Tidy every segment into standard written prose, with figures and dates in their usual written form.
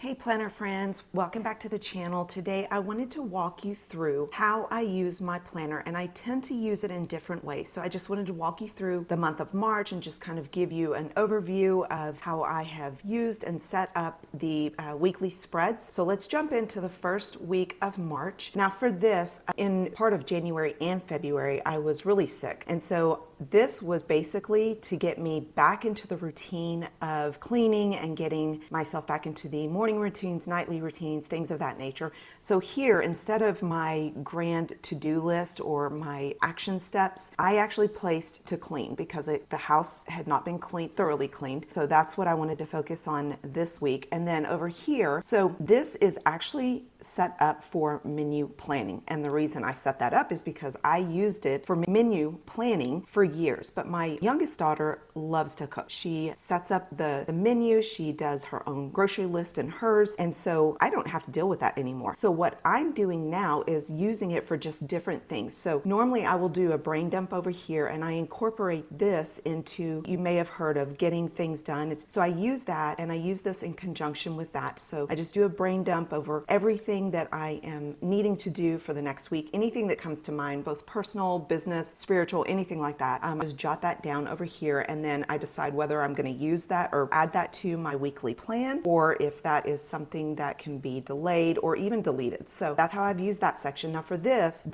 Hey planner friends, welcome back to the channel. Today I wanted to walk you through how I use my planner, and I tend to use it in different ways. So I just wanted to walk you through the month of March and just kind of give you an overview of how I have used and set up the weekly spreads. So let's jump into the first week of March. Now for this, in part of January and February, I was really sick. And so this was basically to get me back into the routine of cleaning and getting myself back into the morning routines, nightly routines, things of that nature. So here, instead of my grand to-do list or my action steps, I actually placed to clean because the house had not been thoroughly cleaned. So that's what I wanted to focus on this week. And then over here, so this is actually set up for menu planning. And the reason I set that up is because I used it for menu planning for years. But my youngest daughter loves to cook. She sets up the menu, she does her own grocery list and hers, and so I don't have to deal with that anymore. So what I'm doing now is using it for just different things. So normally I will do a brain dump over here, and I incorporate this into, you may have heard of getting things done. So I use that, and I use this in conjunction with that. So I just do a brain dump over everything that I am needing to do for the next week, anything that comes to mind, both personal, business, spiritual, anything like that. I just jot that down over here, and then I decide whether I'm going to use that or add that to my weekly plan, or if that is something that can be delayed or even deleted. So that's how I've used that section. Now for this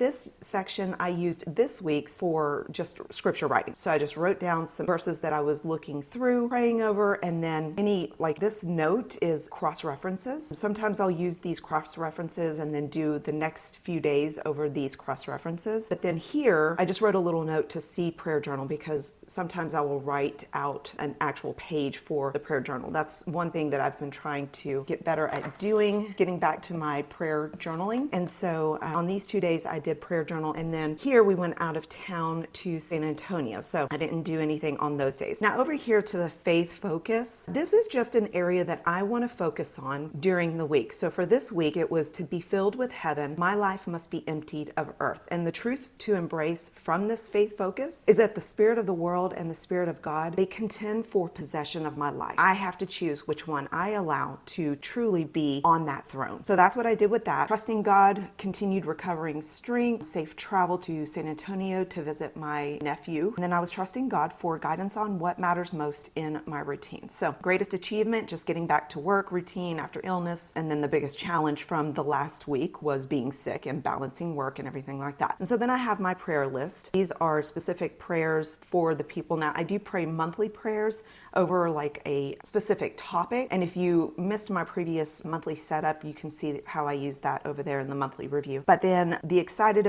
section I used this week's for just scripture writing. So I just wrote down some verses that I was looking through, praying over, and then like this note is cross references. Sometimes I'll use these cross references and then do the next few days over these cross references. But then here I just wrote a little note to see prayer journal, because sometimes I will write out an actual page for the prayer journal. That's one thing that I've been trying to get better at doing, getting back to my prayer journaling. And so on these 2 days I did prayer journal, and then here we went out of town to San Antonio. So I didn't do anything on those days. Now over here to the faith focus, this is just an area that I want to focus on during the week. So for this week it was to be filled with heaven. My life must be emptied of earth. And the truth to embrace from this faith focus is that the spirit of the world and the spirit of God, they contend for possession of my life. I have to choose which one I allow to truly be on that throne. So that's what I did with that. Trusting God, continued recovering strength, safe travel to San Antonio to visit my nephew. And then I was trusting God for guidance on what matters most in my routine. So greatest achievement, just getting back to work routine after illness. And then the biggest challenge from the last week was being sick and balancing work and everything like that. And so then I have my prayer list. These are specific prayers for the people. Now I do pray monthly prayers over like a specific topic. And if you missed my previous monthly setup, you can see how I use that over there in the monthly review. But then I'm excited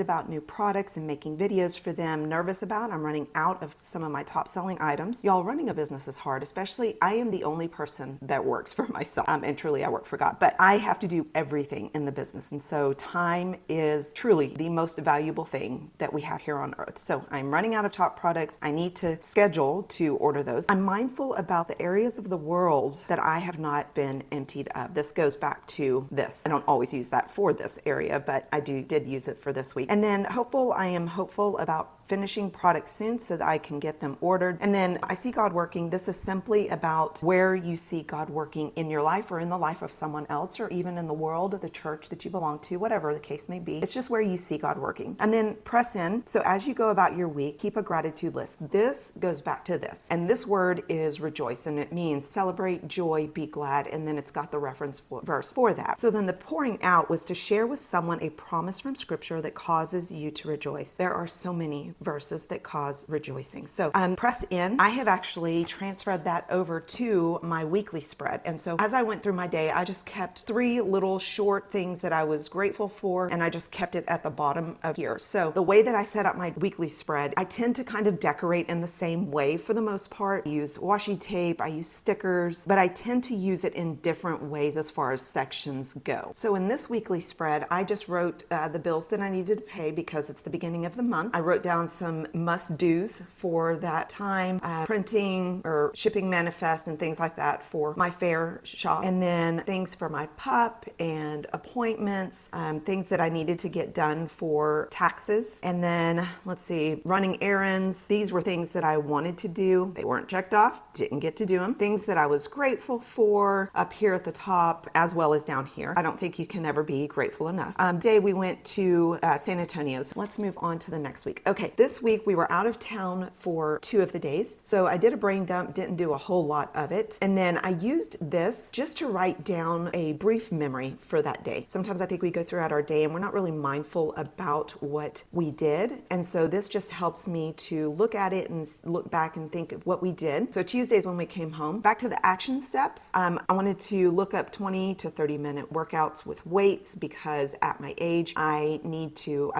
about new products and making videos for them. Nervous about, I'm running out of some of my top selling items. Y'all, running a business is hard, especially I am the only person that works for myself. And truly I work for God, but I have to do everything in the business. And so time is truly the most valuable thing that we have here on earth. So I'm running out of top products. I need to schedule to order those. I'm mindful about the areas of the world that I have not been emptied of. This goes back to this. I don't always use that for this area, but I did use it for this week. And then I am hopeful about finishing products soon so that I can get them ordered. And then I see God working. This is simply about where you see God working in your life or in the life of someone else, or even in the world of the church that you belong to, whatever the case may be. It's just where you see God working. And then press in. So as you go about your week, keep a gratitude list. This goes back to this. And this word is rejoice, and it means celebrate, joy, be glad. And then it's got the reference verse for that. So then the pouring out was to share with someone a promise from scripture that causes you to rejoice. There are so many verses that cause rejoicing. So press in. I have actually transferred that over to my weekly spread. And so as I went through my day, I just kept 3 little short things that I was grateful for, and I just kept it at the bottom of here. So the way that I set up my weekly spread, I tend to kind of decorate in the same way for the most part. I use washi tape, I use stickers, but I tend to use it in different ways as far as sections go. So in this weekly spread, I just wrote the bills that I needed to pay because it's the beginning of the month. I wrote down some must-dos for that time, printing or shipping manifest and things like that for my fair shop, and then things for my pup and appointments, things that I needed to get done for taxes, and then let's see, running errands. These were things that I wanted to do. They weren't checked off, didn't get to do them. Things that I was grateful for up here at the top as well as down here. I don't think you can ever be grateful enough. Today we went to San Antonio. So let's move on to the next week. Okay, this week we were out of town for 2 of the days. So I did a brain dump, didn't do a whole lot of it. And then I used this just to write down a brief memory for that day. Sometimes I think we go throughout our day and we're not really mindful about what we did. And so this just helps me to look at it and look back and think of what we did. So Tuesdays when we came home, back to the action steps, I wanted to look up 20 to 30 minute workouts with weights because at my age, I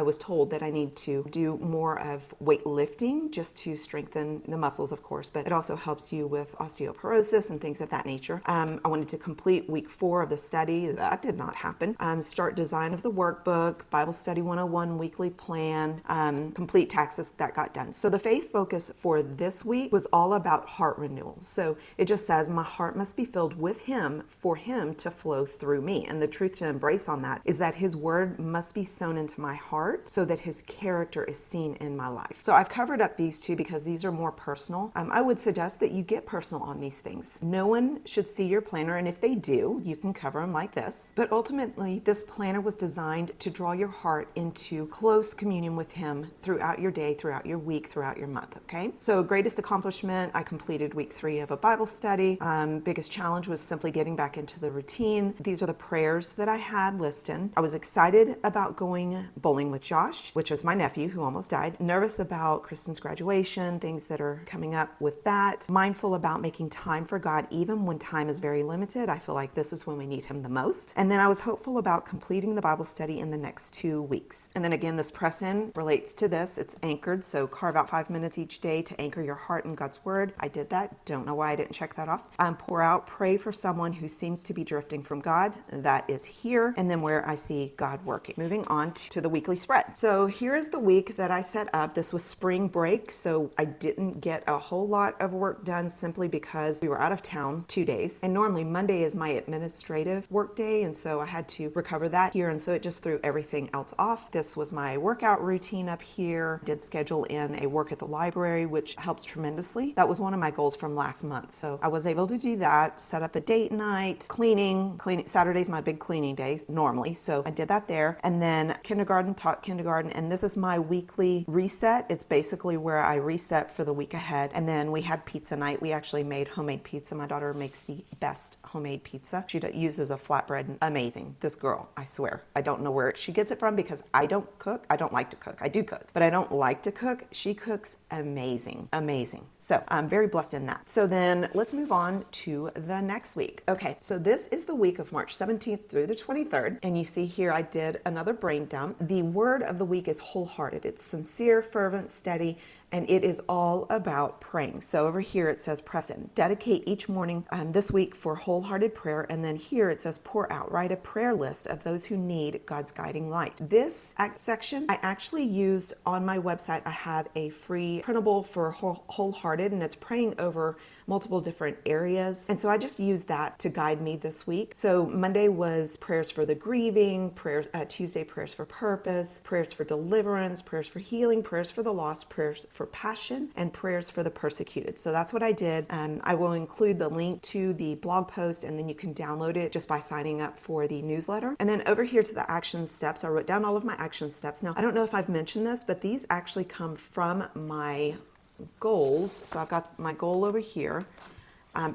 was told that I need to do more of weightlifting just to strengthen the muscles, of course, but it also helps you with osteoporosis and things of that nature. I wanted to complete week 4 of the study. That did not happen. Start design of the workbook, Bible Study 101 weekly plan, complete taxes. That got done. So the faith focus for this week was all about heart renewal. So it just says, my heart must be filled with Him for Him to flow through me. And the truth to embrace on that is that His word must be sown into my heart so that His character is seen in my life. So I've covered up these two because these are more personal. I would suggest that you get personal on these things. No one should see your planner, and if they do, you can cover them like this. But ultimately, this planner was designed to draw your heart into close communion with Him throughout your day, throughout your week, throughout your month, okay? So greatest accomplishment, I completed week 3 of a Bible study. Biggest challenge was simply getting back into the routine. These are the prayers that I had listed. I was excited about going bowling with Josh, which is my nephew who almost died. Nervous about Kristen's graduation, things that are coming up with that. Mindful about making time for God even when time is very limited. I feel like this is when we need Him the most. And then I was hopeful about completing the Bible study in the next 2 weeks. And then again, this press-in relates to this. It's anchored, so carve out 5 minutes each day to anchor your heart in God's Word. I did that. Don't know why I didn't check that off. Pour out, pray for someone who seems to be drifting from God. That is here. And then where I see God working. Moving on to the weekly spread. So here's the week that I set up. This was spring break, so I didn't get a whole lot of work done simply because we were out of town 2 days. And normally Monday is my administrative work day, and so I had to recover that here, and so it just threw everything else off. This was my workout routine up here. Did schedule in a work at the library, which helps tremendously. That was one of my goals from last month, so I was able to do that. Set up a date night, cleaning. Saturday's my big cleaning days normally, so I did that there. And then kindergarten, taught kindergarten, and this is my weekly reset. It's basically where I reset for the week ahead. And then we had pizza night. We actually made homemade pizza. My daughter makes the best homemade pizza. She uses a flatbread. Amazing. This girl, I swear. I don't know where she gets it from because I don't cook. I don't like to cook. I do cook, but I don't like to cook. She cooks amazing. Amazing. So I'm very blessed in that. So then let's move on to the next week. Okay, so this is the week of March 17th through the 23rd. And you see here I did another brain dump. The word of the week is wholehearted. It's sincere, fervent, steady, and it is all about praying. So over here it says press in. Dedicate each morning this week for wholehearted prayer. And then here it says pour out. Write a prayer list of those who need God's guiding light. This section I actually used on my website. I have a free printable for wholehearted, and it's praying over multiple different areas. And so I just used that to guide me this week. So Monday was prayers for the grieving, Tuesday prayers for purpose, prayers for deliverance, prayers for healing, prayers for the lost, prayers for passion, and prayers for the persecuted. So that's what I did. I will include the link to the blog post, and then you can download it just by signing up for the newsletter. And then over here to the action steps, I wrote down all of my action steps. Now, I don't know if I've mentioned this, but these actually come from my goals. So I've got my goal over here.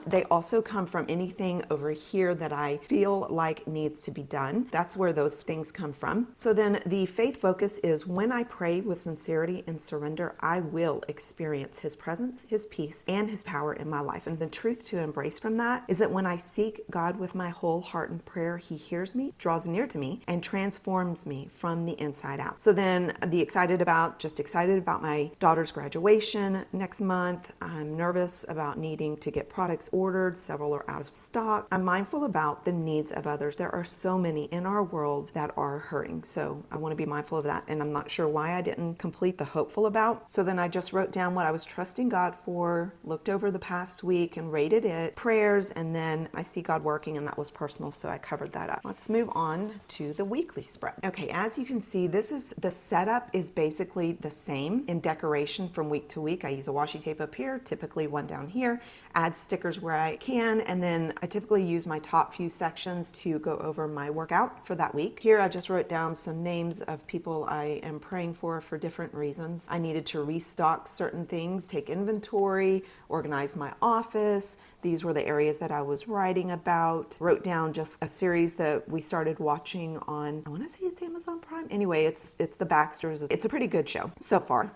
They also come from anything over here that I feel like needs to be done. That's where those things come from. So then the faith focus is when I pray with sincerity and surrender, I will experience His presence, His peace, and His power in my life. And the truth to embrace from that is that when I seek God with my whole heart in prayer, He hears me, draws near to me, and transforms me from the inside out. So then excited about my daughter's graduation next month. I'm nervous about needing to get products ordered, several are out of stock. I'm mindful about the needs of others. There are so many in our world that are hurting. So I want to be mindful of that. And I'm not sure why I didn't complete the hopeful about. So then I just wrote down what I was trusting God for, looked over the past week and rated it, prayers, and then I see God working, and that was personal, so I covered that up. Let's move on to the weekly spread. Okay, as you can see, the setup is basically the same in decoration from week to week. I use a washi tape up here, typically one down here, add stickers where I can, and then I typically use my top few sections to go over my workout for that week. Here I just wrote down some names of people I am praying for different reasons. I needed to restock certain things, take inventory, organize my office. These were the areas that I was writing about. Wrote down just a series that we started watching on, I want to say it's Amazon Prime. Anyway, it's the Baxters. It's a pretty good show so far.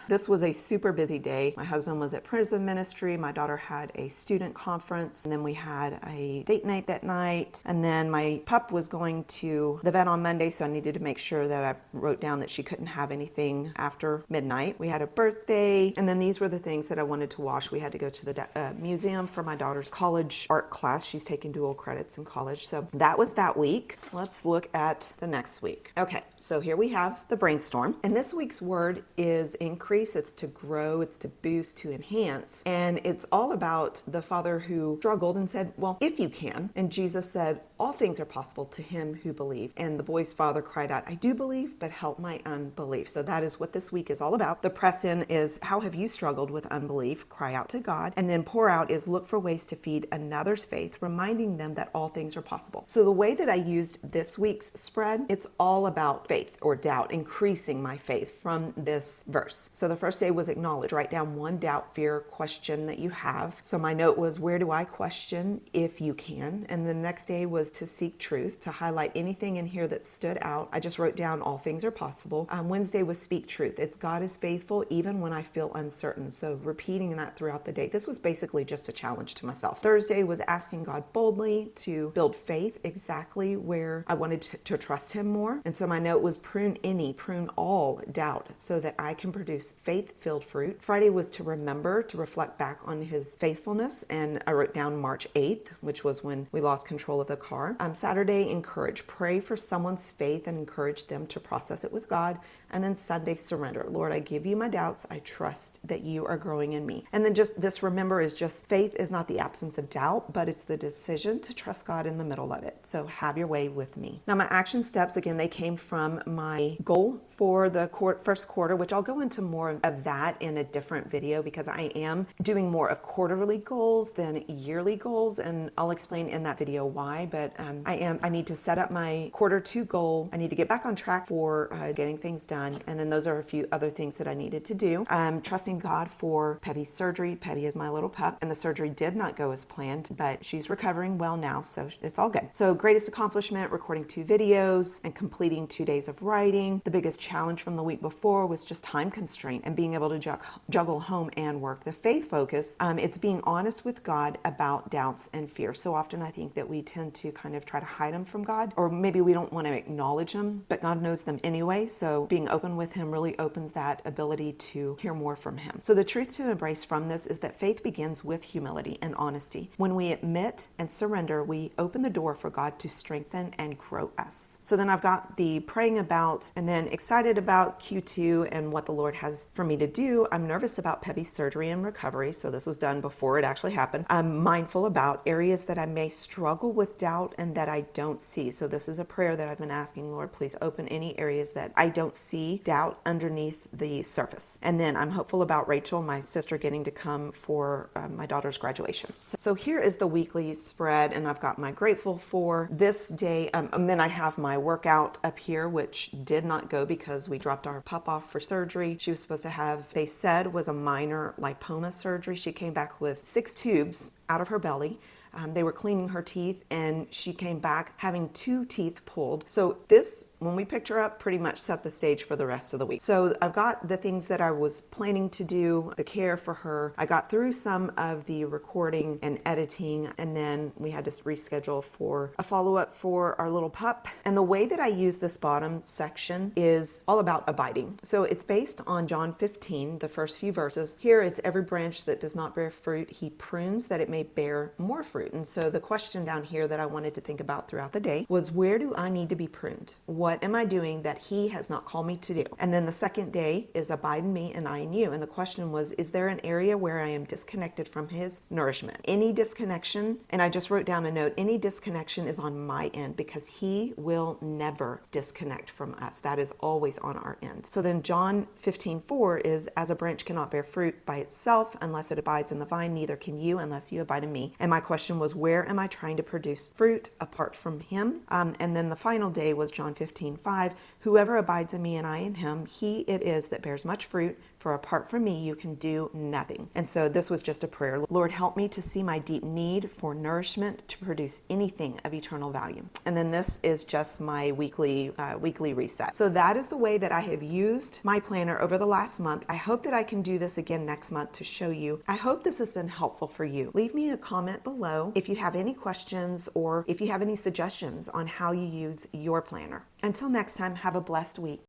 This was a super busy day. My husband was at prison ministry. My daughter had a student conference, and then we had a date night that night. And then my pup was going to the vet on Monday, so I needed to make sure that I wrote down that she couldn't have anything after midnight. We had a birthday, and then these were the things that I wanted to wash. We had to go to the museum for my daughter's college art class. She's taking dual credits in college. So that was that week. Let's look at the next week. Okay, so here we have the brainstorm. And this week's word is increase. It's to grow, it's to boost, to enhance. And it's all about the father who struggled and said, well, if you can. And Jesus said, all things are possible to him who believe. And the boy's father cried out, I do believe, but help my unbelief. So that is what this week is all about. The press in is, how have you struggled with unbelief? Cry out to God. And then pour out is, look for ways to feed another's faith, reminding them that all things are possible. So the way that I used this week's spread, it's all about faith or doubt, increasing my faith from this verse. So the first day was acknowledge. Write down one doubt, fear, question that you have. So my note was, where do I question if you can? And the next day was to seek truth, to highlight anything in here that stood out. I just wrote down all things are possible. Wednesday was speak truth. It's God is faithful even when I feel uncertain. So repeating that throughout the day. This was basically just a challenge to myself. Thursday was asking God boldly to build faith exactly where I wanted to trust him more. And so my note was prune all doubt so that I can produce faith-filled fruit. Friday was to remember, to reflect back on his faithfulness. And I wrote down March 8th, which was when we lost control of the car. Saturday, encourage. Pray for someone's faith and encourage them to process it with God. And then Sunday, surrender. Lord, I give you my doubts. I trust that you are growing in me. And then just this remember is just faith is not the absence of doubt, but it's the decision to trust God in the middle of it. So have your way with me. Now my action steps, again, they came from my goal for the first quarter, which I'll go into more of that in a different video because I am doing more of quarterly goals than yearly goals. And I'll explain in that video why, but I need to set up my quarter 2 goal. I need to get back on track for getting things done. And then those are a few other things that I needed to do. Trusting God for Peppy's surgery. Peppy is my little pup, and the surgery did not go as planned, but she's recovering well now, so it's all good. So greatest accomplishment, recording 2 videos and completing 2 days of writing. The biggest challenge from the week before was just time constraint and being able to juggle home and work. The faith focus, it's being honest with God about doubts and fear. So often I think that we tend to kind of try to hide them from God, or maybe we don't want to acknowledge them, but God knows them anyway. So being open with him really opens that ability to hear more from him. So the truth to embrace from this is that faith begins with humility and honesty. When we admit and surrender, we open the door for God to strengthen and grow us. So then I've got the praying about and then excited about Q2 and what the Lord has for me to do. I'm nervous about Peppy's surgery and recovery. So this was done before it actually happened. I'm mindful about areas that I may struggle with doubt and that I don't see. So this is a prayer that I've been asking, Lord, please open any areas that I don't see doubt underneath the surface. And then I'm hopeful about Rachel, my sister, getting to come for my daughter's graduation. So here is the weekly spread, and I've got my grateful for this day. And then I have my workout up here, which did not go because we dropped our pup off for surgery. She was supposed to have, they said, was a minor lipoma surgery. She came back with 6 tubes out of her belly. They were cleaning her teeth, and she came back having 2 teeth pulled. So this, when we picked her up, pretty much set the stage for the rest of the week. So I've got the things that I was planning to do, the care for her. I got through some of the recording and editing, and then we had to reschedule for a follow-up for our little pup. And the way that I use this bottom section is all about abiding. So it's based on John 15, the first few verses. Here it's every branch that does not bear fruit, he prunes that it may bear more fruit. And so the question down here that I wanted to think about throughout the day was, where do I need to be pruned? What am I doing that he has not called me to do? And then the second day is abide in me and I in you. And the question was, is there an area where I am disconnected from his nourishment? Any disconnection, and I just wrote down a note, any disconnection is on my end, because he will never disconnect from us. That is always on our end. So then John 15:4 is, as a branch cannot bear fruit by itself unless it abides in the vine, neither can you unless you abide in me. And my question was, where am I trying to produce fruit apart from him? And then the final day was John 15:5, whoever abides in me and I in him, he it is that bears much fruit, for apart from me you can do nothing. And so this was just a prayer. Lord, help me to see my deep need for nourishment to produce anything of eternal value. And then this is just my weekly reset. So that is the way that I have used my planner over the last month. I hope that I can do this again next month to show you. I hope this has been helpful for you. Leave me a comment below if you have any questions or if you have any suggestions on how you use your planner. Until next time, have a blessed week.